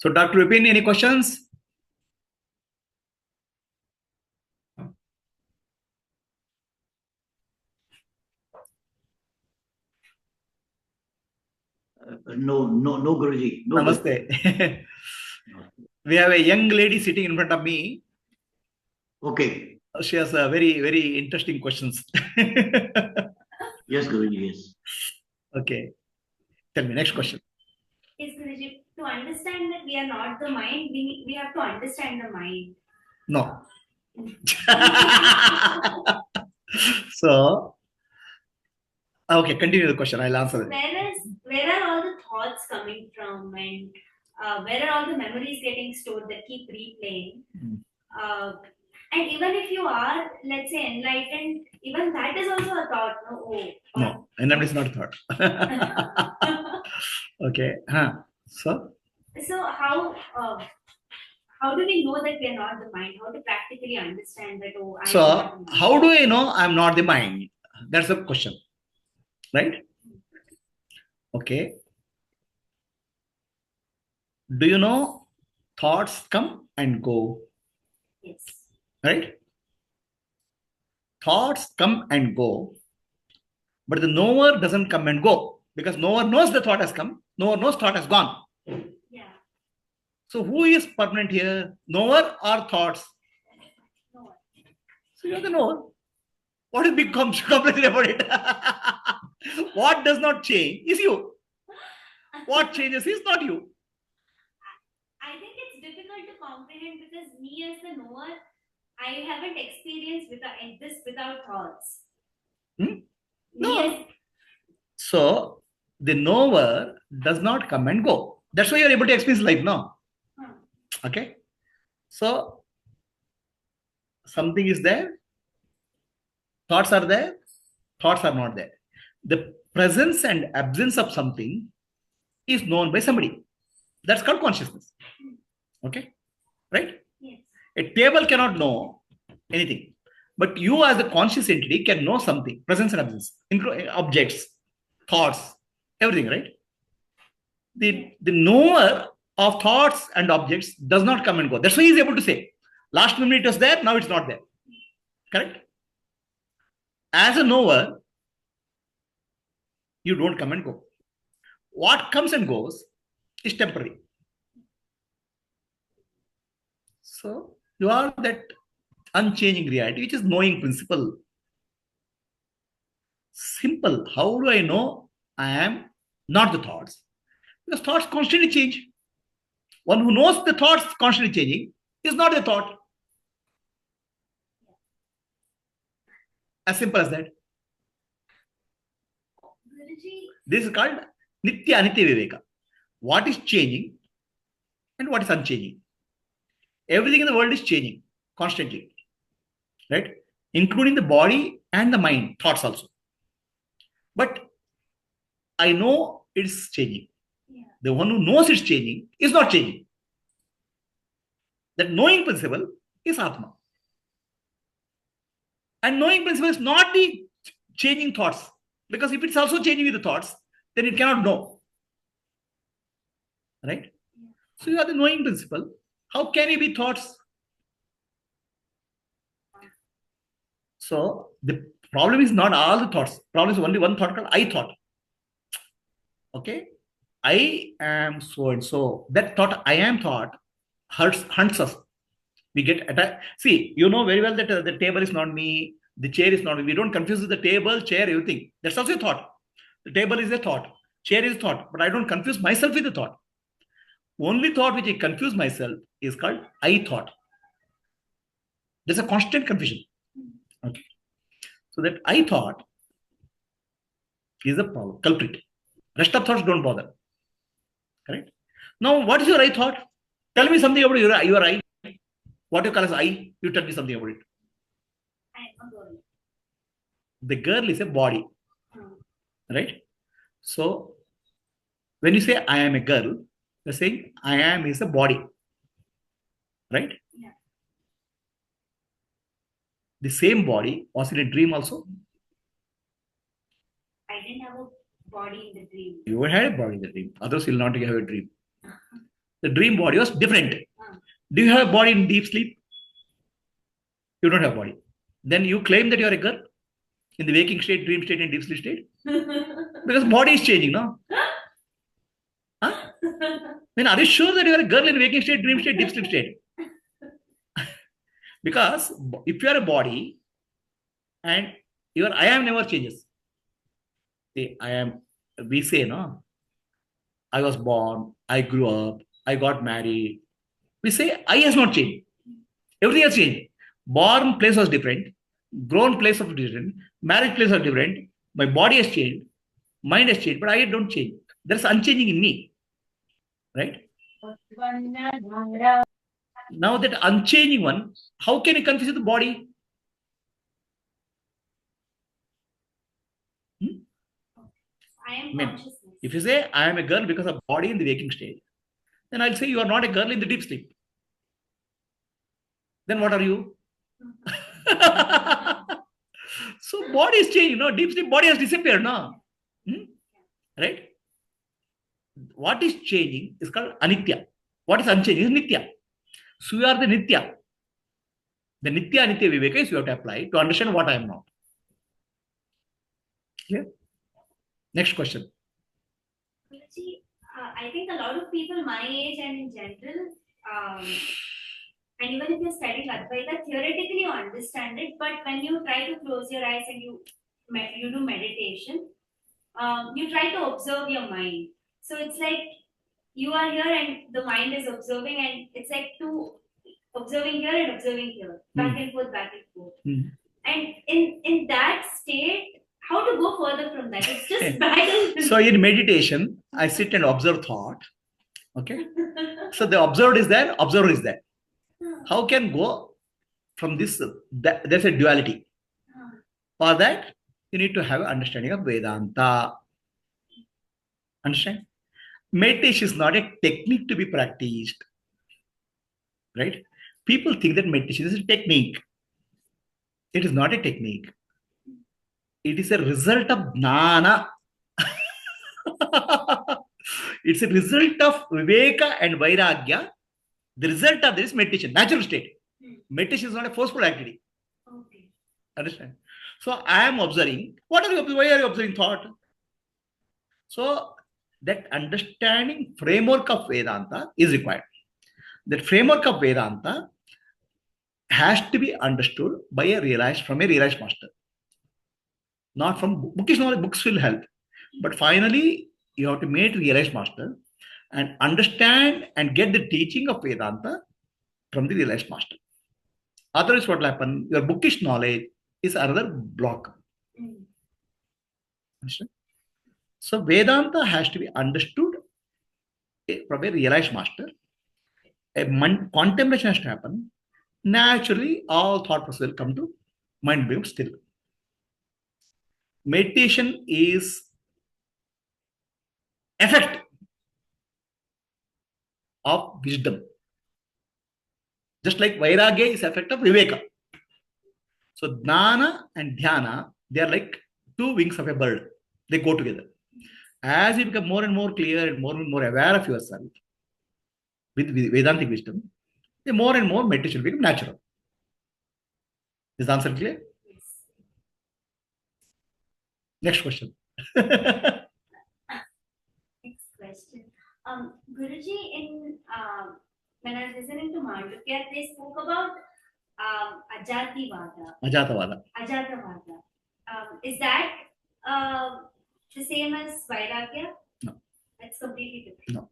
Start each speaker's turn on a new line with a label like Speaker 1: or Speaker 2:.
Speaker 1: So, Dr. Vipin, any questions?
Speaker 2: No, Guruji. No,
Speaker 1: Namaste. We have a young lady sitting in front of me.
Speaker 2: Okay.
Speaker 1: She has very, very interesting questions.
Speaker 2: Yes, Guruji, yes.
Speaker 1: Okay. Tell me, next question.
Speaker 3: Yes, Guruji, to understand that we are not the mind, we have to understand the mind.
Speaker 1: No. So, okay, continue the question. I'll answer it.
Speaker 3: Where are all the thoughts coming from, and where are all the memories getting stored that keep replaying? And even if you are, let's say, enlightened, even that is also a thought.
Speaker 1: No, enlightenment is not a thought. Okay. So
Speaker 3: how do we know that we are not the mind? How to practically understand that?
Speaker 1: So how do I know I'm not the mind? That's the question, right? Okay. Do you know thoughts come and go?
Speaker 3: Yes.
Speaker 1: Right? Thoughts come and go, but the knower doesn't come and go, because knower knows the thought has come, knower knows thought has gone.
Speaker 3: Yeah.
Speaker 1: So who is permanent here? Knower or thoughts?
Speaker 3: Knower.
Speaker 1: So you're the knower. What is big complexity about it? What does not change is you. What changes is not you.
Speaker 3: I think it's difficult to comprehend because me as the knower, I haven't experienced this without thoughts.
Speaker 1: No. So the knower does not come and go. That's why you're able to experience life now. Okay. So something is there, thoughts are there, thoughts are not there. The presence and absence of something is known by somebody. That's called consciousness. Okay. Right?
Speaker 3: Yes.
Speaker 1: A table cannot know anything, but you as the conscious entity can know something, presence and absence, including objects, thoughts, everything, right? The knower of thoughts and objects does not come and go. That's why he's able to say, last minute it was there, now it's not there. Correct? As a knower, you don't come and go. What comes and goes is temporary. So you are that unchanging reality, which is knowing principle. Simple. How do I know I am not the thoughts? Because thoughts constantly change. One who knows the thoughts constantly changing is not a thought. As simple as that. This is called Nitya Anitya Viveka. What is changing and what is unchanging? Everything in the world is changing constantly, right? Including the body and the mind, thoughts also. But I know it's changing. Yeah. The one who knows it's changing is not changing. That knowing principle is Atma. And knowing principle is not the changing thoughts. Because if it's also changing with the thoughts, then it cannot know. Right? Yeah. So you are the knowing principle. How can you be thoughts? So the problem is not all the thoughts. Problem is only one thought called I thought. Okay? I am so and so. That thought, I am thought, hunts us. We get attacked. See, you know very well that the table is not me, the chair is not me. We don't confuse the table, chair, everything. That's also a thought. The table is a thought, chair is a thought, but I don't confuse myself with the thought. Only thought which I confuse myself is called I thought. There's a constant confusion. Okay. So that I thought is the problem, culprit. Rest of thoughts don't bother. Correct? Now, what is your I thought? Tell me something about your I. What you call as I? You tell me something about it.
Speaker 3: I am a girl.
Speaker 1: The girl is a body. Right? So, when you say I am a girl, you're saying I am is a body. Right?
Speaker 3: Yeah.
Speaker 1: The same body was in a dream also?
Speaker 3: I didn't have a body in the dream.
Speaker 1: You had a body in the dream. Others will not have a dream. The dream body was different. Do you have a body in deep sleep? You don't have a body. Then you claim that you are a girl in the waking state, dream state, and deep sleep state? Because body is changing, no? Huh? I mean, are you sure that you are a girl in waking state, dream state, deep sleep state? Because if you are a body and your I am never changes. See, I am, we say, no, I was born, I grew up, I got married. We say I has not changed. Everything has changed. Born place was different, grown place was different, marriage place was different, my body has changed, mind has changed, but I don't change. There's unchanging in me. Right? Now that unchanging one, how can you confuse the body?
Speaker 3: I am consciousness.
Speaker 1: If you say I am a girl because of body in the waking state, then I'll say you are not a girl in the deep sleep. Then what are you? So body is changing, no? Deep sleep body has disappeared, no? Right? What is changing is called anitya. What is unchanging is nitya. So you are the nitya. The nitya anitya viveka is you have to apply to understand what I am not. Clear? Next question.
Speaker 3: I think a lot of people my age and in general, and even if you're studying Advaita, theoretically you understand it, but when you try to close your eyes and you do meditation, you try to observe your mind. So it's like you are here and the mind is observing, and it's like two observing here and observing here, back and forth, back and forth. And in that state, how to go further from that? It's just battle.
Speaker 1: So in meditation, I sit and observe thought. Okay. So the observed is there, observer is there. How can go from this? There's a duality. For that, you need to have an understanding of Vedanta. Understand? Meditation is not a technique to be practiced. Right? People think that meditation is a technique. It is not a technique. It is a result of jnana. It's a result of viveka and vairagya. The result of this meditation, natural state. Meditation is not a forceful activity.
Speaker 3: Okay.
Speaker 1: Understand? So I am observing. What are you observing? Why are you observing thought? So that understanding framework of Vedanta is required. That framework of Vedanta has to be understood by a realized master. Not from bookish knowledge. Books will help. But finally, you have to meet realized master and understand and get the teaching of Vedanta from the realized master. Otherwise, what will happen? Your bookish knowledge is another block. Understand? So Vedanta has to be understood from a realized master. Contemplation has to happen. Naturally, all thought process will come to mind being still. Meditation is effect of wisdom. Just like Vairagya is effect of Viveka. So Jnana and Dhyana, they are like two wings of a bird. They go together. As you become more and more clear and more aware of yourself with Vedantic wisdom, the more and more meditation will become natural. Is the answer clear?
Speaker 3: Yes.
Speaker 1: Next question.
Speaker 3: Next question. Guruji, when I was listening to Mandukya, they spoke about
Speaker 1: Ajatavada.
Speaker 3: Is that the same as Vairagya?
Speaker 1: No.
Speaker 3: That's completely different.
Speaker 1: No.